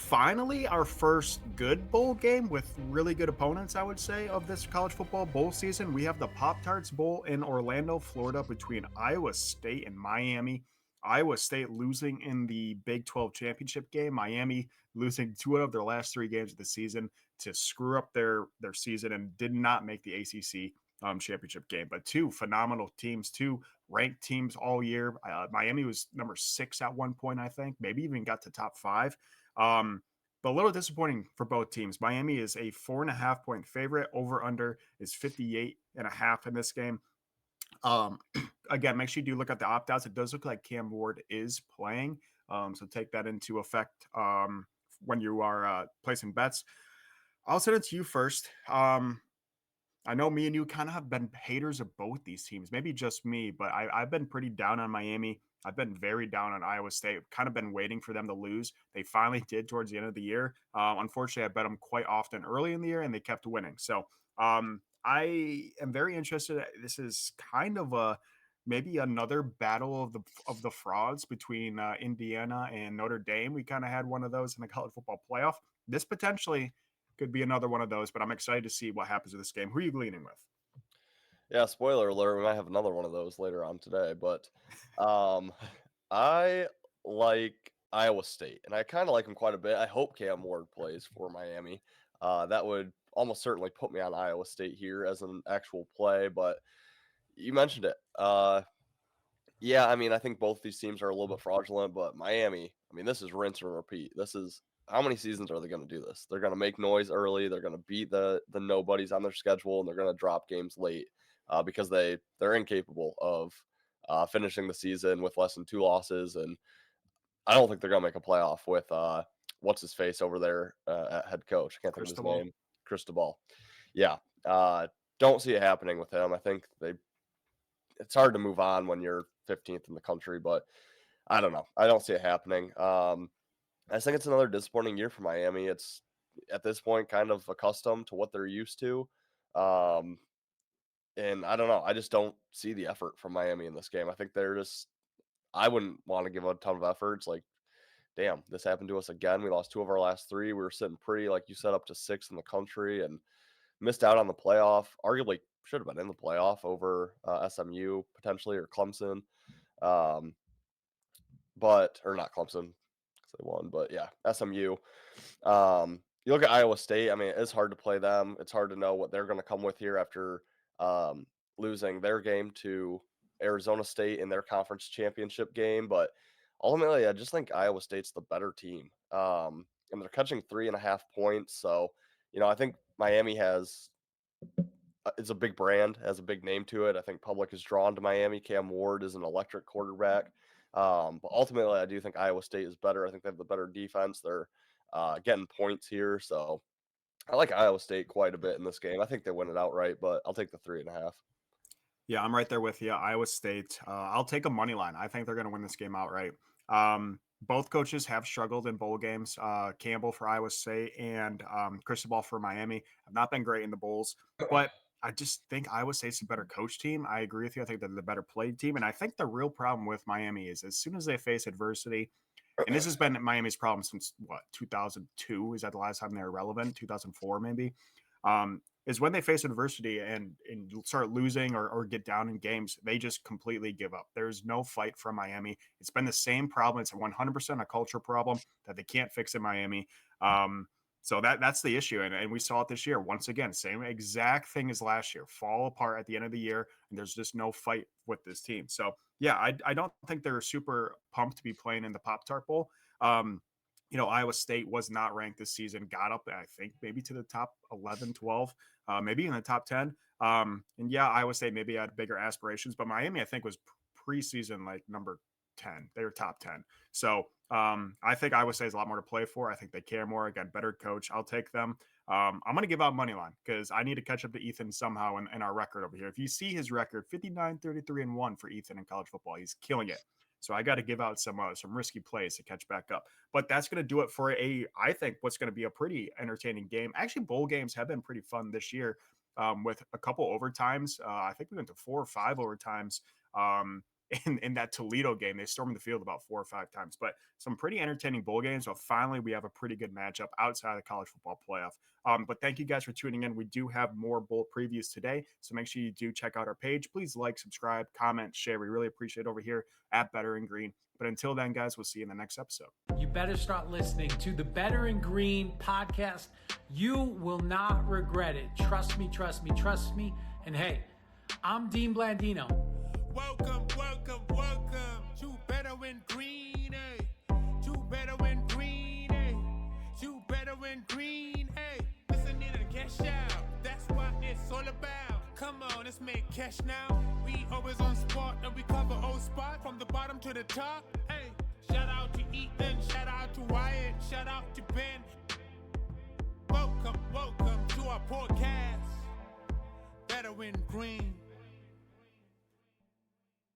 finally our first good bowl game with really good opponents, I would say, of this college football bowl season. We have the Pop-Tarts Bowl in Orlando, Florida, between Iowa State and Miami. Iowa State losing in the Big 12 championship game, Miami losing two out of their last three games of the season to screw up their season and did not make the ACC championship game. But two phenomenal teams, two ranked teams all year. Miami was number 6 at one point, I think, maybe even got to top 5. Um, but a little disappointing for both teams. Miami is a 4.5 point favorite. Over under is 58.5 in this game. Um, again, make sure you do look at the opt outs. It does look like Cam Ward is playing. So take that into effect when you are placing bets. I'll send it to you first. I know me and you kind of have been haters of both these teams. Maybe just me, but I've been pretty down on Miami. I've been very down on Iowa State. Kind of been waiting for them to lose. They finally did towards the end of the year. Unfortunately, I bet them quite often early in the year, and they kept winning. So I am very interested. This is kind of a maybe another battle of the frauds between Indiana and Notre Dame. We kind of had one of those in the college football playoff. This potentially could be another one of those, but I'm excited to see what happens with this game. Who are you leaning with? Yeah, spoiler alert, we might have another one of those later on today, but um I like Iowa State, and I kind of like them quite a bit. I hope Cam Ward plays for Miami. That would almost certainly put me on Iowa State here as an actual play, but you mentioned it. Yeah, I mean, I think both these teams are a little bit fraudulent, but Miami, I mean, this is rinse and repeat. This is how many seasons are they going to do this? They're going to make noise early. They're going to beat the nobodies on their schedule, and they're going to drop games late because they're incapable of finishing the season with less than 2 losses. And I don't think they're going to make a playoff with what's his face over there at head coach. I can't think of his Cristobal. name. Cristobal. Yeah, don't see it happening with him. I think it's hard to move on when you're 15th in the country, but I don't know. I don't see it happening. I just think it's another disappointing year for Miami. It's at this point kind of accustomed to what they're used to. Um, and I don't know. I just don't see the effort from Miami in this game. I think I wouldn't want to give a ton of effort. It's like, damn, this happened to us again. We lost two of our last three. We were sitting pretty, like you said, up to 6th in the country and missed out on the playoff. Arguably should have been in the playoff over SMU potentially or Clemson. Um, but or not Clemson because they won, but yeah, SMU. You look at Iowa State. I mean, it's hard to play them. It's hard to know what they're going to come with here after um, losing their game to Arizona State in their conference championship game. But ultimately, I just think Iowa State's the better team, and they're catching 3.5 points. So, I think Miami has it's a big brand, has a big name to it. I think public is drawn to Miami. Cam Ward is an electric quarterback. But ultimately, I do think Iowa State is better. I think they have the better defense. They're getting points here. So I like Iowa State quite a bit in this game. I think they win it outright, but I'll take the 3.5. Yeah, I'm right there with you. Iowa State. I'll take a money line. I think they're going to win this game outright. Both coaches have struggled in bowl games. Campbell for Iowa State and Cristobal for Miami have not been great in the bowls, but I just think Iowa State's a better coach team. I agree with you. I think they're the better played team. And I think the real problem with Miami is as soon as they face adversity, and this has been Miami's problem since what 2002 is that the last time they were relevant? 2004 maybe. Is when they face adversity and start losing or get down in games, they just completely give up. There's no fight from Miami. It's been the same problem. It's 100% a culture problem that they can't fix in Miami. So that's the issue, and we saw it this year once again. Same exact thing as last year. Fall apart at the end of the year, and there's just no fight with this team. So yeah, I don't think they're super pumped to be playing in the Pop-Tart Bowl. Iowa State was not ranked this season, got up, I think, maybe to the top 11, 12, maybe in the top 10. And yeah, Iowa State maybe had bigger aspirations, but Miami, I think, was preseason like number 10. They were top 10. So I think Iowa State has a lot more to play for. I think they care more. Again, better coach. I'll take them. I'm going to give out money line because I need to catch up to Ethan somehow in our record over here. If you see his record, 59, 33, and 1 for Ethan in college football, he's killing it. So I got to give out some risky plays to catch back up. But that's going to do it for I think, what's going to be a pretty entertaining game. Actually, bowl games have been pretty fun this year with a couple overtimes. I think we went to 4 or 5 overtimes. in that Toledo game. They stormed the field about 4 or 5 times, but some pretty entertaining bowl games. So finally, we have a pretty good matchup outside of the college football playoff. But thank you guys for tuning in. We do have more bowl previews today, so make sure you do check out our page. Please like, subscribe, comment, share. We really appreciate it over here at Better and Green. But until then, guys, we'll see you in the next episode. You better start listening to the Better and Green podcast. You will not regret it. Trust me, trust me, trust me. And hey, I'm Dean Blandino. Welcome, welcome, welcome to Better and Green, eh? To Better and Green, eh? To Better and Green, eh? Listen in and cash out. That's what it's all about. Come on, let's make cash now. We always on spot and we cover all spot from the bottom to the top. Hey, shout out to Ethan, shout out to Wyatt, shout out to Ben. Welcome, welcome to our podcast, Better and Green.